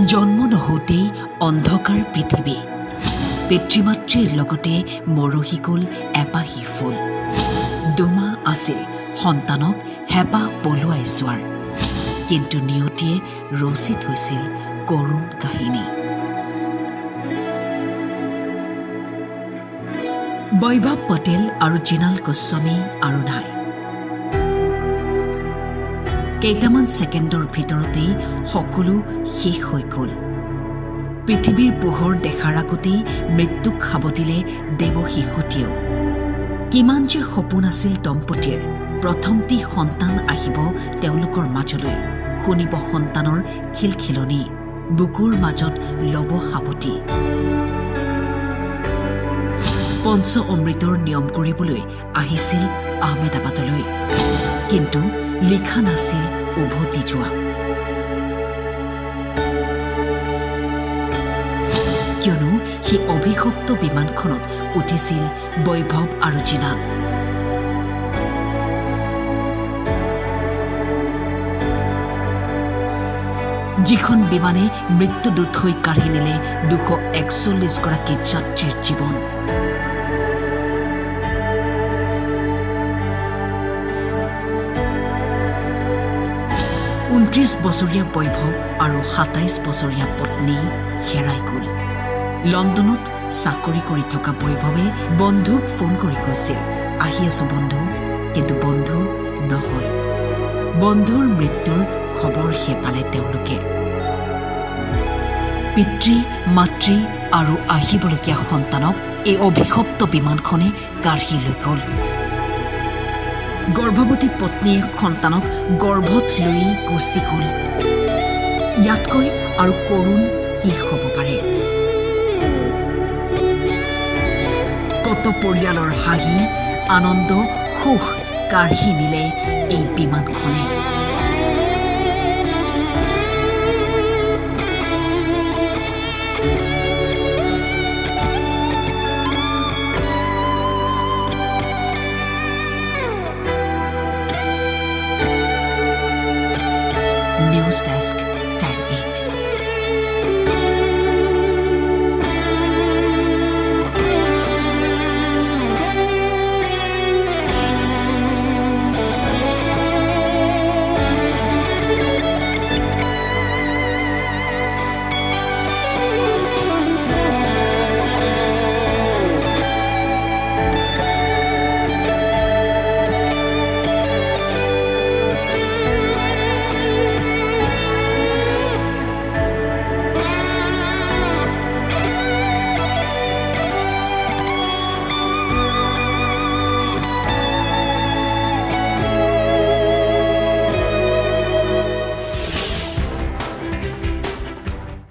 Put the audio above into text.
জন্ম নহওঁতেই অন্ধকাৰ পৃথিৱী, পিতৃ-মাতৃৰ লগতে মৰহি গ'ল এপাহি ফুল। দুমাহ আছিল সন্তানক হেঁপাহ পলুৱাই চোৱাৰ, কিন্তু নিয়তিয়ে ৰচি থৈছিল কৰুণ কাহিনী। বৈভৱ পটেল আৰু জিনাল গোস্বামী আৰু নাই। কেইটামান ছেকেণ্ডৰ ভিতৰতেই সকলো শেষ হৈ গ'ল। পৃথিৱীৰ পোহৰ দেখাৰ আগতেই মৃত্যুক সাৱটিলে দেৱশিশুটিয়েও। কিমান যে সপোন আছিল দম্পতীৰ, প্ৰথমটি সন্তান আহিব তেওঁলোকৰ মাজলৈ, শুনিব সন্তানৰ খিলখিলনি, বুকুৰ মাজত ল'ব সাৱটি। পঞ্চ অমৃতৰ নিয়ম কৰিবলৈ আহিছিল আহমেদাবাদলৈ, কিন্তু লিখা নাছিল উভতি যোৱা। কিয়নো সেই অভিশপ্ত বিমানখনত উঠিছিল বৈভৱ আৰু জিনাল। যিখন বিমানে মৃত্যুদূত হৈ কাঢ়ি নিলে 241 গৰাকী যাত্ৰীৰ জীৱন। ঊনত্ৰিশ বছৰীয়া বৈভৱ আৰু 27 বছৰীয়া পত্নী হেৰাই গ'ল। লণ্ডনত চাকৰি কৰি থকা বৈভৱে বন্ধুক ফোন কৰি কৈছিল, আহি আছো বন্ধু, কিন্তু বন্ধু নহয়। বন্ধুৰ মৃত্যুৰ খবৰহে পালে তেওঁলোকে। পিতৃ, মাতৃ আৰু আহিবলগীয়া সন্তানক এই অভিশপ্ত বিমানখনে কাঢ়ি লৈ গ'ল। গৰ্ভৱতী পত্নীয়ে সন্তানক গৰ্ভত লৈ গুচি গ'ল। ইয়াতকৈ আৰু কৰুণ কি হ'ব পাৰে? কত পৰিয়ালৰ হাঁহি, আনন্দ, সুখ কাঢ়ি নিলে এই বিমানখনে।